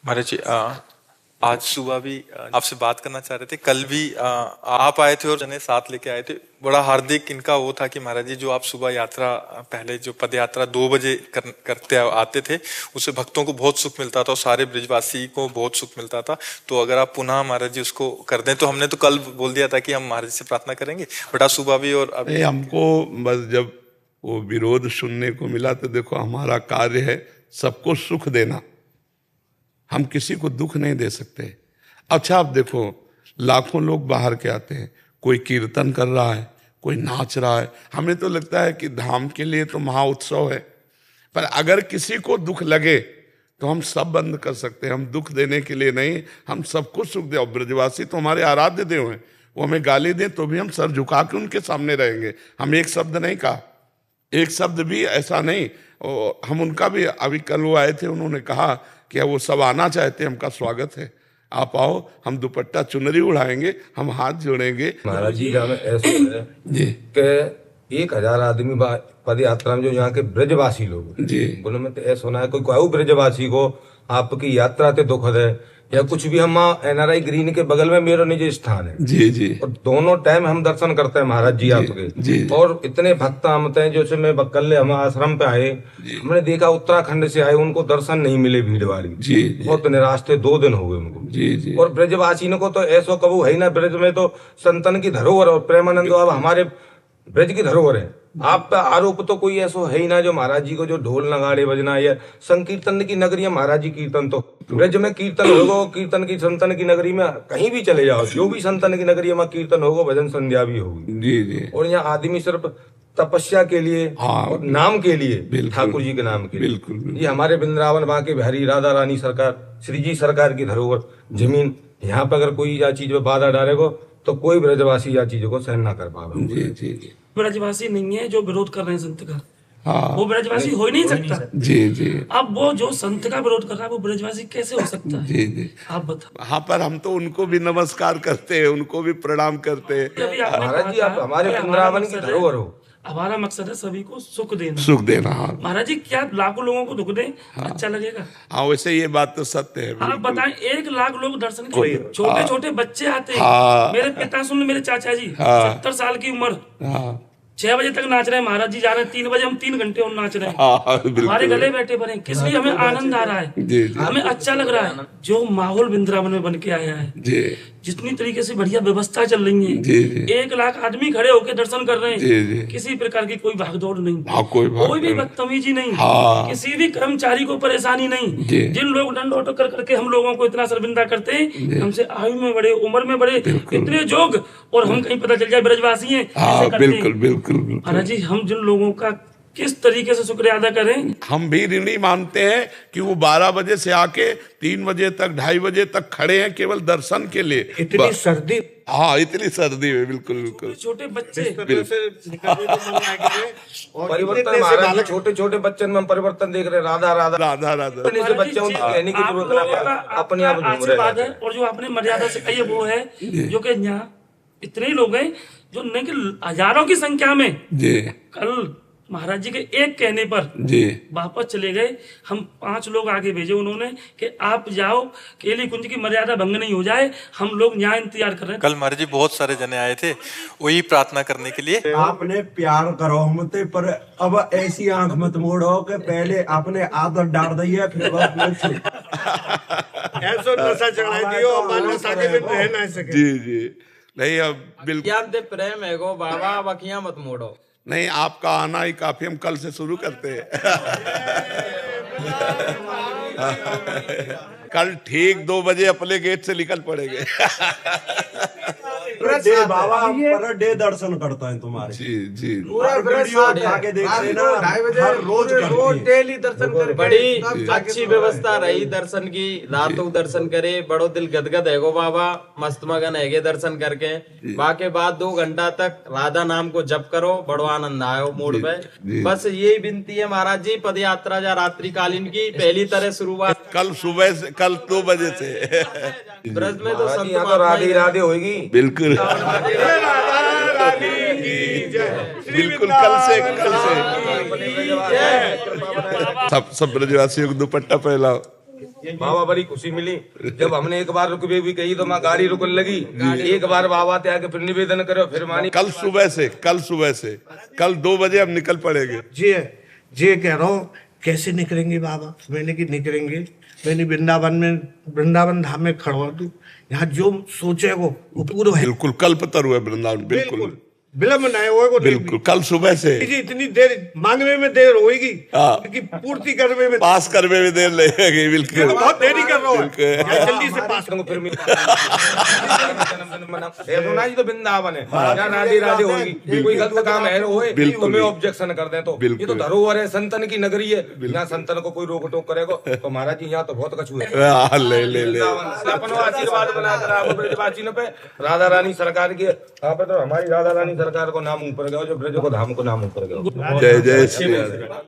महाराज जी, आज सुबह भी आपसे बात करना चाह रहे थे। कल भी आप आए थे और जने साथ लेके आए थे। बड़ा हार्दिक इनका वो था कि महाराज जी, जो आप सुबह यात्रा, पहले जो पद यात्रा 2 बजे करते आते थे, उससे भक्तों को बहुत सुख मिलता था और सारे ब्रिजवासी को बहुत सुख मिलता था। तो अगर आप पुनः महाराज जी उसको कर दें, तो हमने तो कल बोल दिया था कि हम महाराज जी से प्रार्थना करेंगे, बट आज सुबह भी और अभी हमको बस जब वो विरोध सुनने को मिला तो देखो, हमारा कार्य है सबको सुख देना, हम किसी को दुख नहीं दे सकते। अच्छा, आप देखो, लाखों लोग बाहर के आते हैं, कोई कीर्तन कर रहा है, कोई नाच रहा है। हमें तो लगता है कि धाम के लिए तो महा उत्सव है, पर अगर किसी को दुख लगे तो हम सब बंद कर सकते हैं। हम दुख देने के लिए नहीं, हम सबको सुख दे। और ब्रजवासी तो हमारे आराध्य देव हैं, वो हमें गाली दें तो भी हम सर झुका के उनके सामने रहेंगे। हम एक शब्द नहीं कहा, एक शब्द भी ऐसा नहीं। और हम उनका भी, अभी कल वो आए थे, उन्होंने कहा कि वो सब आना चाहते हैं, हमका स्वागत है, आप आओ, हम दुपट्टा चुनरी उड़ाएंगे, हम हाथ जोड़ेंगे। महाराज जी का में ऐसा है जी कि 1000 आदमी पद यात्रा में जो यहाँ के ब्रजवासी लोग जी, बोले, में तो ऐसा होना है कोई ब्रजवासी को आपकी यात्रा ते दुख है या कुछ भी। हम NRI ग्रीन के बगल में मेरा निजी स्थान है जी जी, और दोनों टाइम हम दर्शन करते हैं महाराज जी आपके। जी। और इतने भक्त आते हैं, जैसे मैं बक्कल हम आश्रम पे आए, हमने देखा उत्तराखंड से आए, उनको दर्शन नहीं मिले, भीड़ वाली, जी बहुत निराश थे, 2 दिन हो गए उनको। जी जी, और ब्रजवासी को तो ऐसा कबू है ही ना, ब्रज में तो संतन की धरोहर और प्रेमानंद अब हमारे ब्रज की धरोहर है। आप पे आरोप तो कोई ऐसा है ही ना जो महाराज जी को जो ढोल नगाड़े बजना या संकीर्तन की नगरी है महाराज जी। कीर्तन तो ब्रज में कीर्तन होगा, कीर्तन की संतन की नगरी में कहीं भी चले जाओ, जो भी संतन की नगरी में कीर्तन होगा, भजन संध्या भी होगी। जी जी। और यहाँ आदमी सिर्फ तपस्या के लिए और नाम के लिए, ठाकुर जी के नाम के लिए। बिल्कुल। ये हमारे वृंदावन बांके बिहारी राधा रानी सरकार, श्री जी सरकार की धरोहर जमीन, यहाँ पे अगर कोई या चीज में बाधा डालेगा तो कोई ब्रजवासी या चीजों को सहन ना कर पाएगा। जी जी जी, ब्रजवासी नहीं है जो विरोध कर रहे हैं संत का, हाँ, वो ब्रजवासी हो ही नहीं सकता। जी जी। अब वो जो संत का विरोध कर रहा है वो ब्रजवासी कैसे हो सकता है? जी जी, आप बताओ। हाँ, पर हम तो उनको भी नमस्कार करते हैं, उनको भी प्रणाम करते हैं। अभी आपने महाराज जी, कहा आप था हमारे कि हमारा वृंदावन की मकसद है- धरोहर हो। हमारा मकसद है सभी को सुख देना। सुख देना, हाँ महाराज जी, क्या लाखों लोगों को दुख दें अच्छा लगेगा? हाँ, वैसे ये बात तो सत्य है। आप बताएं, 1 लाख लोग दर्शन के लिए, छोटे छोटे बच्चे आते हैं। हाँ। मेरे पिता सुन, मेरे चाचा जी, हाँ। 70 साल की उम्र, हाँ 6 बजे तक नाच रहे हैं। महाराज जी जा रहे हैं 3 बजे, हम 3 घंटे और नाच रहे हैं। हाँ, बिल्कुल। हमारे गले बैठे पड़े हैं, किस लिए? हमें आनंद आ रहा है, जी जी हमें अच्छा लग रहा है। जो माहौल वृंदावन में बन के आया है, जी जितनी तरीके से बढ़िया व्यवस्था चल रही है, जी जी, 1 लाख आदमी खड़े होकर दर्शन कर रहे जी जी, हैं, किसी प्रकार की कोई भागदौड़ नहीं, हाँ, कोई कोई भी बदतमीजी नहीं, हाँ। किसी भी कर्मचारी को परेशानी नहीं। जी। जिन लोग दंड ऑटो कर करके हम लोगों को इतना शर्मिंदा करते हैं, हमसे आयु में बड़े, उम्र में बड़े, इतने जोग, और हम कहीं पता चल जाए ब्रजवासी हैं, हाँ, ऐसे करते हैं। बिल्कुल बिल्कुल बिल्कुल। महाराज जी, हम जिन लोगों का किस तरीके से शुक्रिया अदा करें। हम भी ऋणी मानते हैं कि वो 12 बजे से आके 3 बजे तक, 2:30 बजे तक खड़े हैं केवल दर्शन के लिए। इतनी सर्दी, हाँ, इतनी सर्दी में, बिल्कुल बिल्कुल। छोटे बच्चे, परिवर्तन महाराज जी, छोटे छोटे बच्चन में हम परिवर्तन देख रहे हैं। राधा राधा राधा राधा, अपने से बच्चों को कहने की जरूरत नहीं है, अपने आप घूम रहे आशीर्वाद है। हैं। और जो आपने मर्यादा से कही है वो है, जो कि यहाँ इतने ही लोग हैं जो नहीं कि हजारों की संख्या में जी कल महाराज जी के एक कहने पर जी, वापस चले गए। हम 5 लोग आगे भेजे उन्होंने कि आप जाओ, केली कुंज की मर्यादा भंग नहीं हो जाए, हम लोग यहाँ इंतजार कर रहे हैं। कल महाराज जी बहुत सारे जने आए थे वही प्रार्थना करने के लिए। आपने प्यार करो हमसे, पर अब ऐसी आंख मत मोड़ो कि पहले आपने आदत डाल दी है, फिर बाद में ऐसा नशा चढ़ाई दियो, हमारे नशा के बिन रह ना सके। जी जी, नहीं, अब बिल्कुल क्या ते प्रेम है गो बाबा, बखियां मत मोड़ो। नहीं, आपका आना ही काफी, हम कल से शुरू करते हैं। कल ठीक 2 बजे अपने गेट से निकल पड़ेंगे। पर बाबा हम पर डे दर्शन करता है तुम्हारे। जी जी, वीडियो उठा के देख लेना, हर रोज करती है। डेली दर्शन कर। बड़ी अच्छी व्यवस्था रही दर्शन की, रातों दर्शन करे, बड़ो दिल गदगद है गो बाबा, मस्त मगन है दर्शन करके। बाके बाद 2 घंटा तक राधा नाम को जप करो, बड़ो आनंद आयो मूड पे। बस यही विनती है महाराज जी, पद यात्रा या रात्रिकालीन की पहली तरह शुरुआत कल सुबह से, कल 2 बजे से। ब्रज में तो महाराज जी, संत यहाँ तो महात्मा राधे ही राधे होगी। बिल्कुल बिल्कुल, कल से सब ब्रजवासियों को दुपट्टा पहनाओ। बाबा बड़ी खुशी मिली जब हमने एक बार रुकवे भी कही तो माँ गाड़ी रुकने लगी। एक बार बाबा ते आके फिर निवेदन करो फिर मानी। कल सुबह से कल 2 बजे हम निकल पड़ेंगे। जी कह रहा हूँ कैसे निकलेंगे बाबा? मैंने कि निकलेंगे, मैंने वृंदावन धाम में खड़ा दूं, यहाँ जो सोचे वो पूरा है। बिल्कुल कल्पतरु है वृंदावन, बिल्कुल विलम्ब न हो। बिल्कुल कल सुबह से इतनी देर मांगने में देर होगी कि पूर्ति करने में पास करने में देर लगेगी। बिल्कुल बहुत देरी कर रहा हूँ, जल्दी से पास करूँ फिर ऐसा जी तो वृंदावन है जहाँ राधे राधे होगी। कोई गलत काम है होए तो मैं ऑब्जेक्शन कर दे तो ये तो धरोहर है, संतन की नगरी है। यहाँ संतन को कोई रोक टोक करेगा तो महाराज जी यहाँ तो बहुत कछु है। ले अपन आशीर्वाद बनाकर आप ब्रजवासियों पे राधा रानी सरकार की यहाँ पे तो हमारी राधा रानी सरकार को नाम ऊपर गया, जो ब्रज को धाम को नाम ऊपर गया। जय जय श्री राधे।